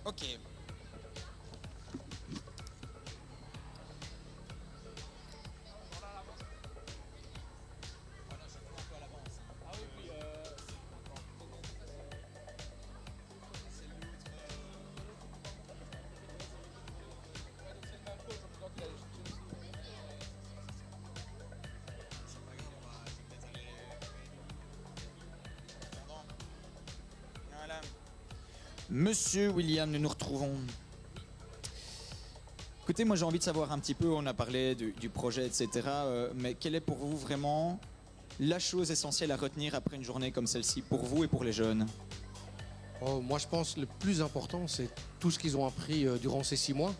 Ok. Voilà. Monsieur William, nous nous retrouvons. Écoutez, moi j'ai envie de savoir un petit peu, on a parlé du projet, etc. Mais quelle est pour vous vraiment la chose essentielle à retenir après une journée comme celle-ci, pour vous et pour les jeunes? Oh, moi, je pense que le plus important, c'est tout ce qu'ils ont appris durant ces 6 mois.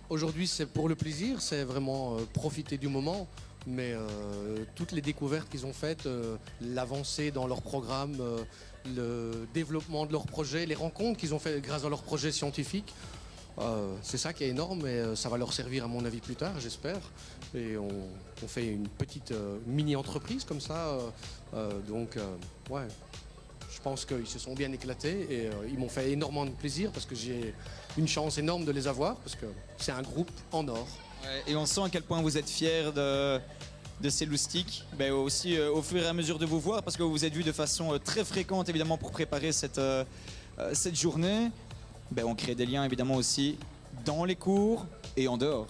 Aujourd'hui, c'est pour le plaisir, c'est vraiment profiter du moment, mais toutes les découvertes qu'ils ont faites, l'avancée dans leur programme, le développement de leur projet, les rencontres qu'ils ont faites grâce à leur projet scientifique, c'est ça qui est énorme et ça va leur servir à mon avis plus tard, j'espère. Et on fait une petite mini-entreprise comme ça, ouais. Je pense qu'ils se sont bien éclatés et ils m'ont fait énormément de plaisir parce que j'ai une chance énorme de les avoir parce que c'est un groupe en or. Ouais, et on sent à quel point vous êtes fiers de ces loustiques, ben aussi au fur et à mesure de vous voir, parce que vous vous êtes vus de façon très fréquente évidemment pour préparer cette journée. Ben, on crée des liens évidemment aussi dans les cours et en dehors.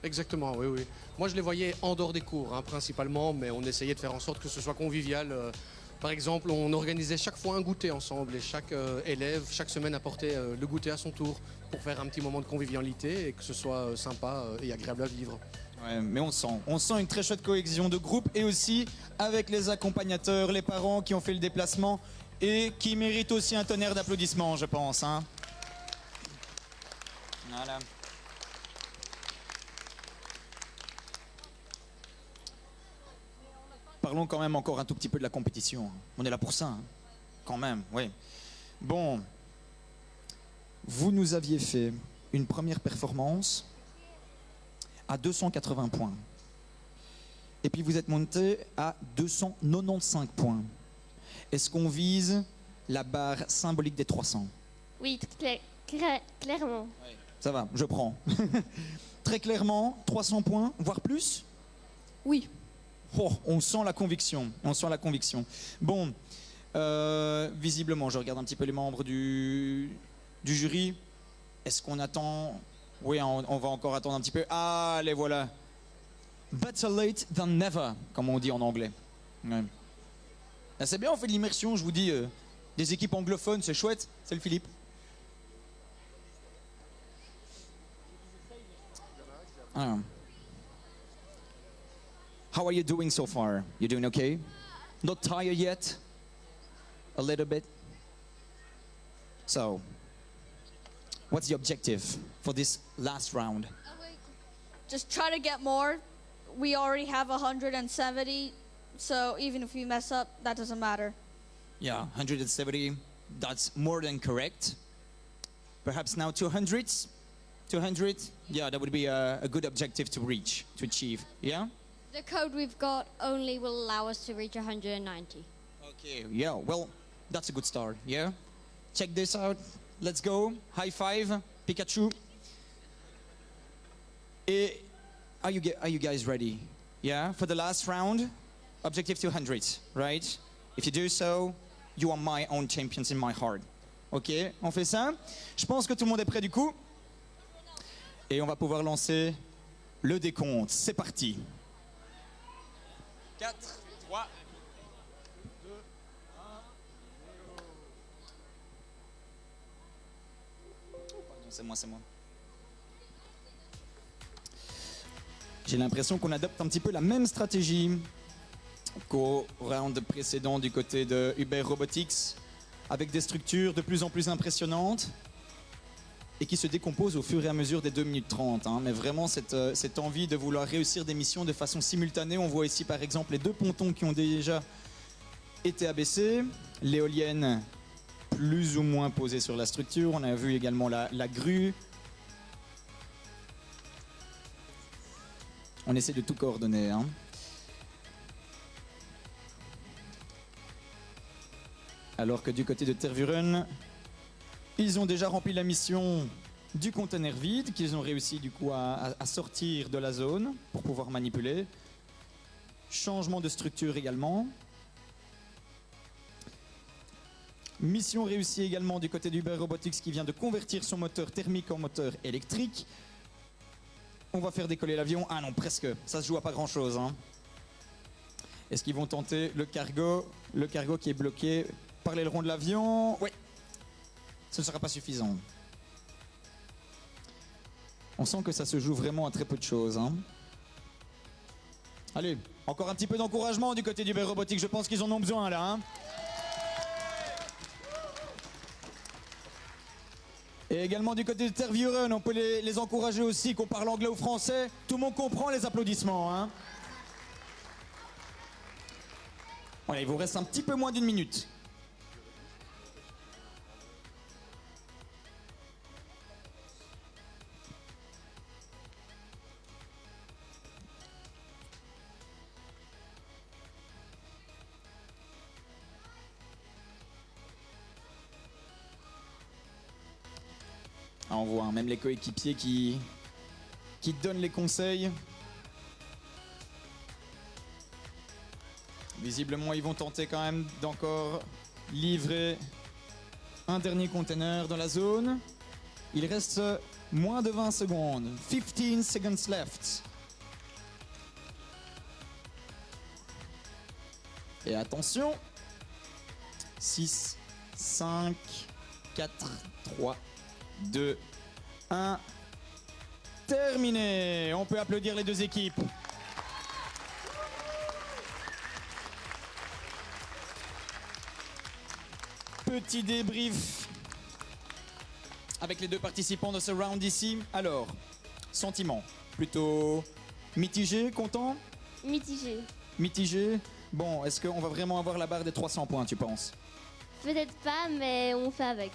Exactement, oui, oui. Moi, je les voyais en dehors des cours, hein, principalement, mais on essayait de faire en sorte que ce soit convivial. Par exemple, on organisait chaque fois un goûter ensemble et chaque élève, chaque semaine, apportait le goûter à son tour pour faire un petit moment de convivialité et que ce soit sympa et agréable à vivre. Ouais, mais on sent une très chouette cohésion de groupe et aussi avec les accompagnateurs, les parents qui ont fait le déplacement et qui méritent aussi un tonnerre d'applaudissements, je pense. Hein. Voilà. Parlons quand même encore un tout petit peu de la compétition. On est là pour ça, hein. Quand même, oui. Bon, vous nous aviez fait une première performance à 280 points. Et puis vous êtes monté à 295 points. Est-ce qu'on vise la barre symbolique des 300? Oui, clairement. Ça va, je prends. Très clairement, 300 points, voire plus? Oui. Oh, on sent la conviction, on sent la conviction. Bon, visiblement, je regarde un petit peu les membres du jury. Est-ce qu'on attend? Oui, on va encore attendre un petit peu. Ah, les voilà. Better late than never, comme on dit en anglais. Ouais. Ah, c'est bien, on fait de l'immersion, je vous dis. Des équipes anglophones, c'est chouette. C'est le Philippe. Ah. How are you doing so far? You doing okay? Not tired yet? A little bit? So, what's the objective for this last round? Just try to get more. We already have 170, so even if we mess up, that doesn't matter. Yeah, 170, that's more than correct. Perhaps now 200? 200? Yeah, that would be a good objective to reach, to achieve. Yeah? The code we've got only will allow us to reach 190. Okay, yeah, well, that's a good start, yeah? Check this out. Let's go. High five, Pikachu. Are you guys ready? Yeah, for the last round, objective 200, right? If you do so, you are my own champions in my heart. Ok, on fait ça. Je pense que tout le monde est prêt du coup. Et on va pouvoir lancer le décompte. C'est parti. 4, 3, 2, 1. Pardon, c'est moi. J'ai l'impression qu'on adopte un petit peu la même stratégie qu'au round précédent du côté de Uber Robotics, avec des structures de plus en plus impressionnantes et qui se décomposent au fur et à mesure des 2 minutes 30. Hein. Mais vraiment cette envie de vouloir réussir des missions de façon simultanée. On voit ici par exemple les 2 pontons qui ont déjà été abaissés, l'éolienne plus ou moins posée sur la structure. On a vu également la grue. On essaie de tout coordonner. Hein. Alors que du côté de Tervuren, Ils ont déjà rempli la mission du conteneur vide qu'ils ont réussi du coup à sortir de la zone pour pouvoir manipuler. Changement de structure également. Mission réussie également du côté d'Uber Robotics qui vient de convertir son moteur thermique en moteur électrique. On va faire décoller l'avion. Ah non, presque. Ça se joue à pas grand chose. Hein. Est-ce qu'ils vont tenter le cargo? Le cargo qui est bloqué par l'aileron de l'avion. Oui. Ce ne sera pas suffisant. On sent que ça se joue vraiment à très peu de choses. Hein. Allez, encore un petit peu d'encouragement du côté d'Uber Robotics. Je pense qu'ils en ont besoin là. Hein. Et également du côté de Tervuren, on peut les encourager aussi, qu'on parle anglais ou français. Tout le monde comprend les applaudissements. Hein. Voilà, il vous reste un petit peu moins d'une minute. Ah, on voit hein, même les coéquipiers qui donnent les conseils. Visiblement, ils vont tenter quand même d'encore livrer un dernier conteneur dans la zone. Il reste moins de 20 secondes. 15 seconds left. Et attention. 6, 5, 4, 3, 2, 1. Terminé. On peut applaudir les deux équipes. Petit débrief avec les deux participants de ce round ici. Alors, sentiment plutôt mitigé, content? Mitigé. Mitigé. Bon, est-ce qu'on va vraiment avoir la barre des 300 points, tu penses? Peut-être pas, mais on fait avec.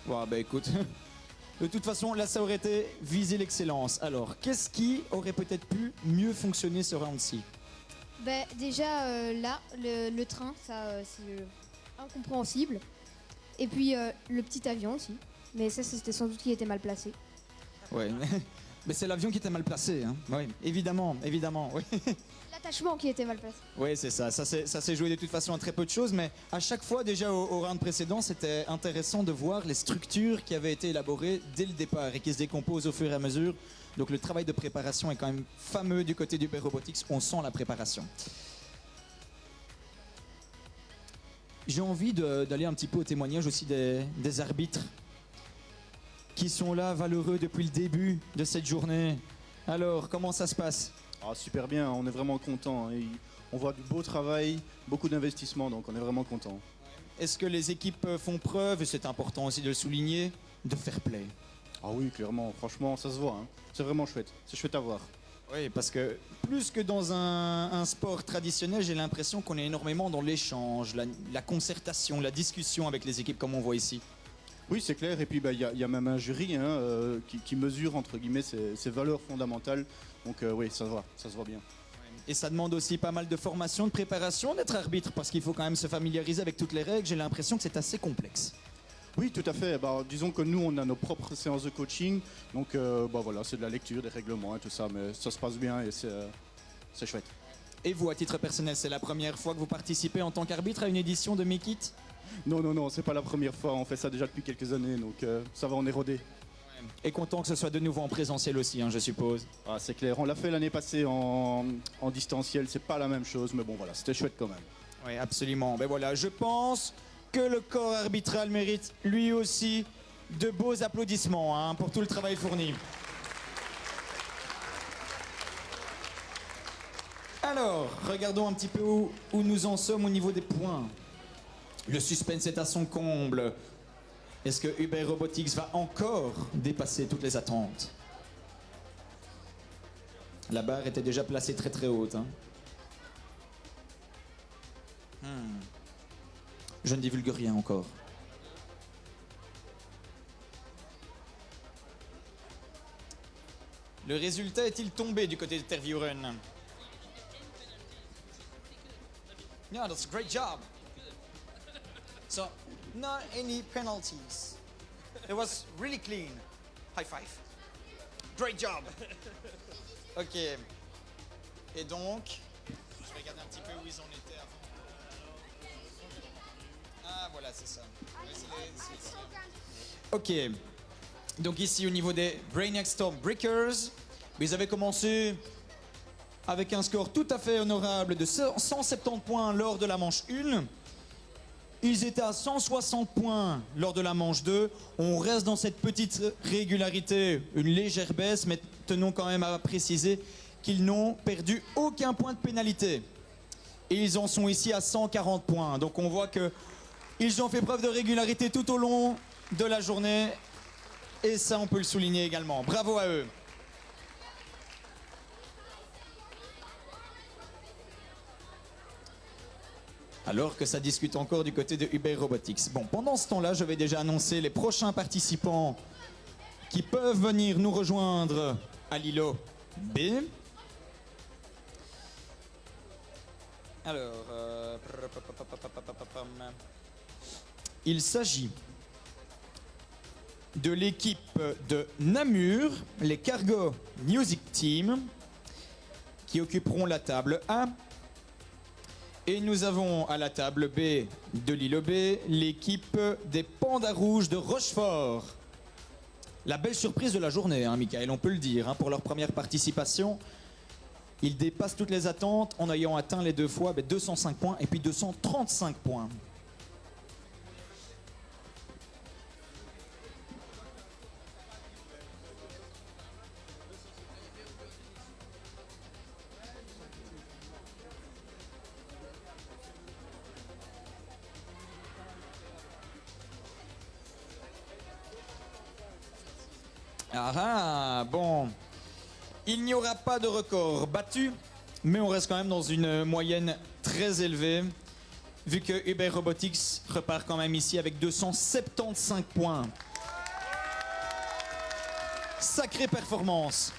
Ouais, bah écoute, de toute façon, là, ça aurait été viser l'excellence. Alors, qu'est-ce qui aurait peut-être pu mieux fonctionner ce round-ci? Ben, déjà, là, le train, ça, c'est incompréhensible. Et puis, le petit avion aussi. Mais ça, c'était sans doute qui était mal placé. Ouais, mais c'est l'avion qui était mal placé. Hein. Oui, évidemment, évidemment. Oui, L'attachement qui était mal placé. oui, c'est ça. Ça s'est joué de toute façon à très peu de choses. Mais à chaque fois, déjà au round précédent, c'était intéressant de voir les structures qui avaient été élaborées dès le départ et qui se décomposent au fur et à mesure. Donc le travail de préparation est quand même fameux du côté d'Uber Robotics. On sent la préparation. J'ai envie d'aller un petit peu au témoignage aussi des arbitres qui sont là, valeureux depuis le début de cette journée. Alors, comment ça se passe? Ah, super bien, on est vraiment content. On voit du beau travail, beaucoup d'investissement, donc on est vraiment content. Est-ce que les équipes font preuve, et c'est important aussi de le souligner, de fair play? Ah oui, clairement, franchement, ça se voit. Hein. C'est vraiment chouette, c'est chouette à voir. Oui, parce que plus que dans un sport traditionnel, j'ai l'impression qu'on est énormément dans l'échange, la concertation, la discussion avec les équipes comme on voit ici. Oui, c'est clair, et puis il y a même un jury hein, qui mesure, entre guillemets, ces valeurs fondamentales. Donc oui, ça se voit bien. Et ça demande aussi pas mal de formation, de préparation d'être arbitre, parce qu'il faut quand même se familiariser avec toutes les règles. J'ai l'impression que c'est assez complexe. Oui, tout à fait. Bah, disons que nous, on a nos propres séances de coaching. Donc voilà, c'est de la lecture, des règlements et tout ça, mais ça se passe bien et c'est chouette. Et vous, à titre personnel, c'est la première fois que vous participez en tant qu'arbitre à une édition de Make It? Non, c'est pas la première fois. On fait ça déjà depuis quelques années, donc ça va, on est rodé. Et content que ce soit de nouveau en présentiel aussi, hein, je suppose. Ah, c'est clair. On l'a fait l'année passée en distanciel. C'est pas la même chose, mais bon, voilà, c'était chouette quand même. Oui, absolument. Ben voilà, je pense que le corps arbitral mérite lui aussi de beaux applaudissements hein, pour tout le travail fourni. Alors, regardons un petit peu où nous en sommes au niveau des points. Le suspense est à son comble. Est-ce que Uber Robotics va encore dépasser toutes les attentes? La barre était déjà placée très très haute. Hein. Je ne divulgue rien encore. Le résultat est-il tombé du côté de Tervuren? Yeah, that's a great job. So, not any penalties. It was really clean. High five. Great job. Ok. Et donc, je vais regarder un petit peu où ils en étaient avant. Ah, voilà, c'est ça. Ouais, Ok. Donc ici, au niveau des Brainiac Storm Breakers, ils avaient commencé avec un score tout à fait honorable de 170 points lors de la manche 1. Ils étaient à 160 points lors de la manche 2. On reste dans cette petite régularité, une légère baisse, mais tenons quand même à préciser qu'ils n'ont perdu aucun point de pénalité. Et ils en sont ici à 140 points. Donc on voit qu'ils ont fait preuve de régularité tout au long de la journée. Et ça, on peut le souligner également. Bravo à eux. Alors que ça discute encore du côté de Uber Robotics. Bon, pendant ce temps-là, je vais déjà annoncer les prochains participants qui peuvent venir nous rejoindre à l'îlot B. Alors, il s'agit de l'équipe de Namur, les Cargo Music Team, qui occuperont la table A. Et nous avons à la table B de l'îlot B l'équipe des Pandas Rouges de Rochefort. La belle surprise de la journée, hein, Michael, on peut le dire, hein, pour leur première participation. Ils dépassent toutes les attentes en ayant atteint les deux fois 205 points et puis 235 points. Ah, bon. Il n'y aura pas de record battu, mais on reste quand même dans une moyenne très élevée, vu que Uber Robotics repart quand même ici avec 275 points. Sacrée performance.